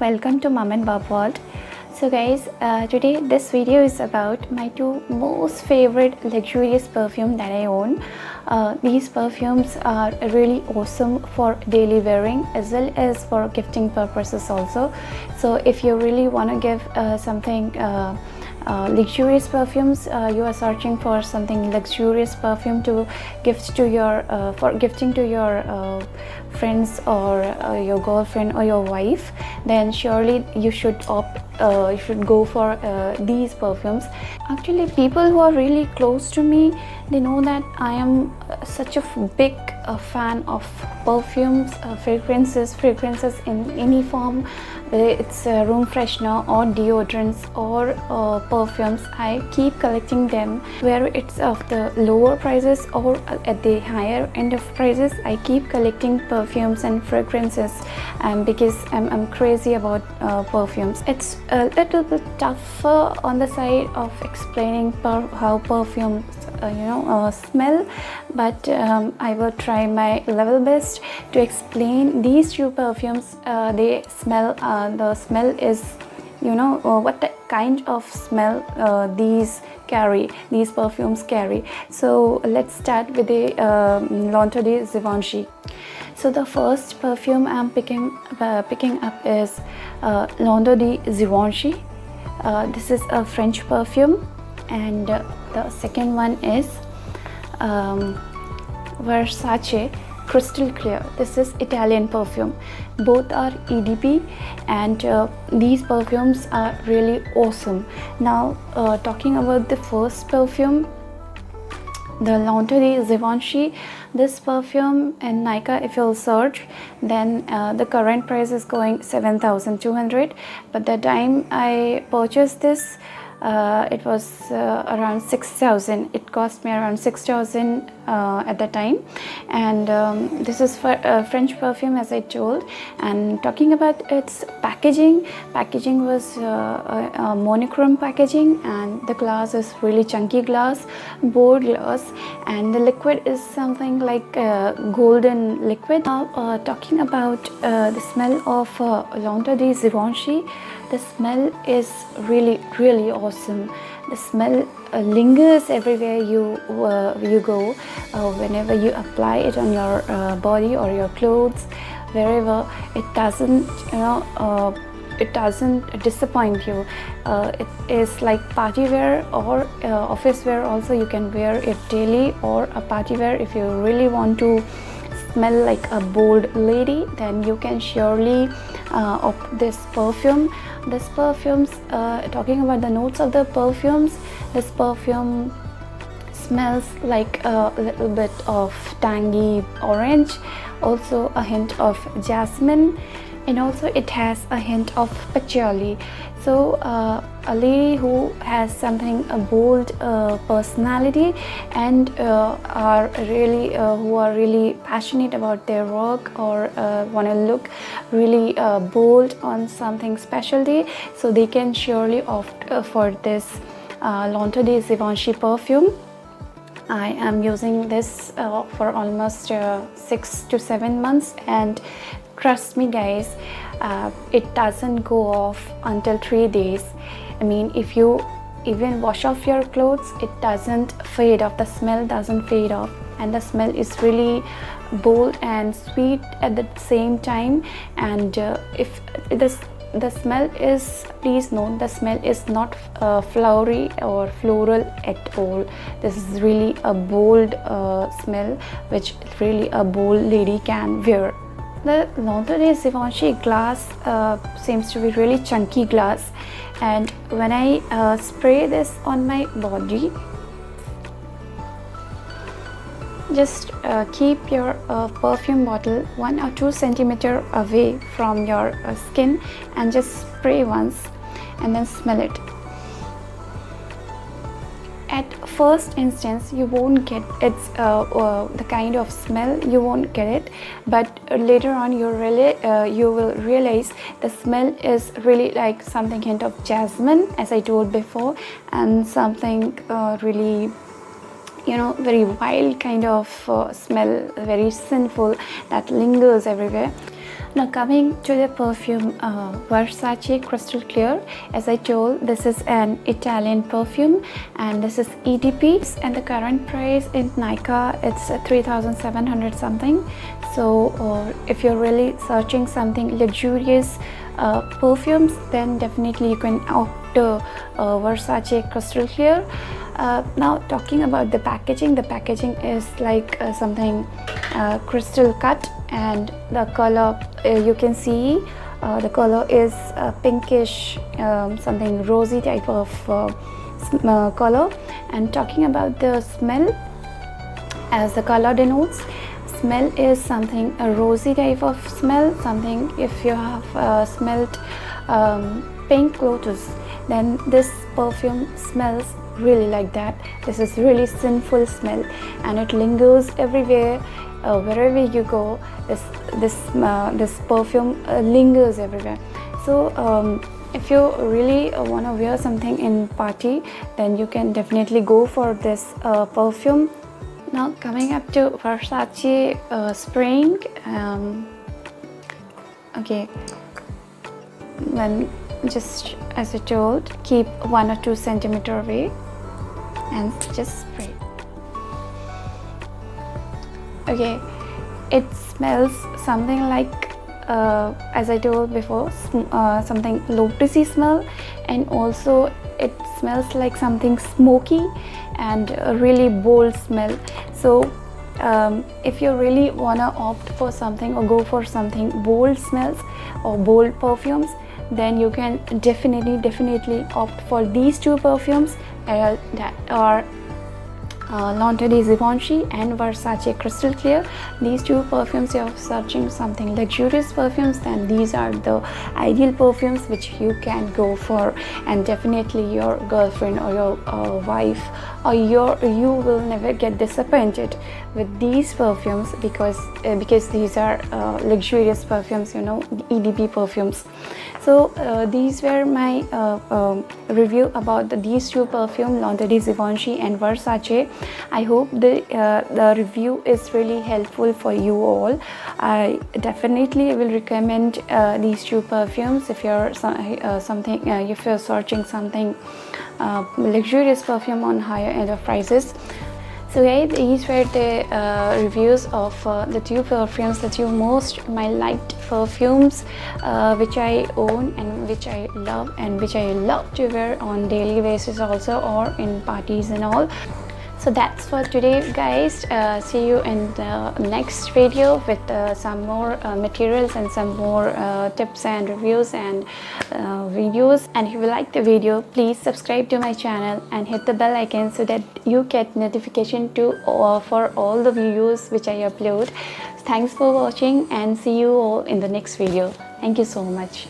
welcome to Mom and Bob World. So guys, today this video is about my two most favorite luxurious perfume that I own. These perfumes are really awesome for daily wearing as well as for gifting purposes also. So if you really want to give something luxurious perfumes, you are searching for something luxurious perfume to gift to your for gifting to your friends or your girlfriend or your wife, then surely you should go for these perfumes. Actually, people who are really close to me, they know that I am such a big fan of perfumes, fragrances in any form, whether it's room freshener or deodorants or perfumes. I keep collecting them, whether it's of the lower prices or at the higher end of prices. I keep collecting perfumes and fragrances because I'm crazy about perfumes. It's a little bit tougher on the side of explaining how perfumes smell, but I will try my level best to explain these two perfumes. They smell, the smell is, what the kind of smell these perfumes carry. So let's start with the Lanto de Givenchy. So the first perfume I'm picking up is Lanto de Givenchy. This is a French perfume, and the second one is Versace Crystal Clear. This is Italian perfume. Both are EDP, and these perfumes are really awesome. Now talking about the first perfume, the Lanto de Givenchy. This perfume in Nykaa, if you'll search, then the current price is going 7,200, but the time I purchased this, it was around 6,000. It cost me around 6,000 at the time, and this is for French perfume, as I told. And talking about its packaging was a monochrome packaging, and the glass is really chunky glass, bold glass, and the liquid is something like golden liquid. Now talking about the smell of Lanto de Givenchy, the smell is really awesome. The smell lingers everywhere you go, whenever you apply it on your body or your clothes, wherever. It doesn't disappoint you. It is like party wear or office wear also. You can wear it daily, or a party wear. If you really want to smell like a bold lady, then you can surely opt this perfume. This perfumes, talking about the notes of the perfumes, this perfume smells like a little bit of tangy orange, also a hint of jasmine, and also it has a hint of patchouli. So a lady who has something a bold personality and who are really passionate about their work, or want to look really bold on something specialty, so they can surely opt for this Lanto de Givenchy perfume. I am using this for almost 6 to 7 months, and trust me guys, it doesn't go off until 3 days. I mean, if you even wash off your clothes, it doesn't fade off. The smell doesn't fade off, and the smell is really bold and sweet at the same time. And if the smell is, please note, the smell is not flowery or floral at all. This is really a bold smell, which really a bold lady can wear. The Lanto de Givenchy glass seems to be really chunky glass, and when I spray this on my body, just keep your perfume bottle 1 or 2 centimeters away from your skin, and just spray once and then smell it. At first instance, you won't get its the kind of smell, you won't get it, but later on you will realize the smell is really like something hint of jasmine, as I told before, and something really very wild kind of smell, very sinful, that lingers everywhere. Now coming to the perfume Versace Crystal Clear. As I told, this is an Italian perfume and this is EDP, and the current price in Nykaa it's 3,700 something. So if you're really searching something luxurious perfumes, then definitely you can opt to Versace Crystal Clear. Now talking about the packaging is like something crystal cut, and the color you can see the color is pinkish, something rosy type of color. And talking about the smell, as the color denotes, smell is something a rosy type of smell, something if you have smelled pink lotus, then this perfume smells really like that. This is really sinful smell and it lingers everywhere. Wherever you go, this perfume lingers everywhere. So if you really want to wear something in party, then you can definitely go for this perfume. Now coming up to Versace Spring. Okay, then just as I told, keep 1 or 2 centimeter away and just spray. Okay, it smells something like as I told before, something lotusy smell, and also it smells like something smoky and a really bold smell. So if you really wanna opt for something or go for something bold smells or bold perfumes, then you can definitely opt for these 2 perfumes that are L'Entrée de Givenchy and Versace Crystal Clear. These 2 perfumes, you're searching something luxurious perfumes, then these are the ideal perfumes which you can go for, and definitely your girlfriend or your wife or you will never get disappointed with these perfumes, because these are luxurious perfumes, you know, EDP perfumes. So these were my review about these 2 perfumes, L'Entrée de Givenchy and Versace. I hope the review is really helpful for you all. I definitely will recommend these 2 perfumes if you're if you're searching something luxurious perfume on higher end of prices. So guys, these were the reviews of the 2 perfumes, the 2 most my liked perfumes which I own and which I love and which I love to wear on daily basis also, or in parties and all. So that's for today guys. See you in the next video with some more materials and some more tips and reviews and videos. And if you like the video, please subscribe to my channel and hit the bell icon so that you get notification for all the videos which I upload. Thanks for watching and see you all in the next video. Thank you so much.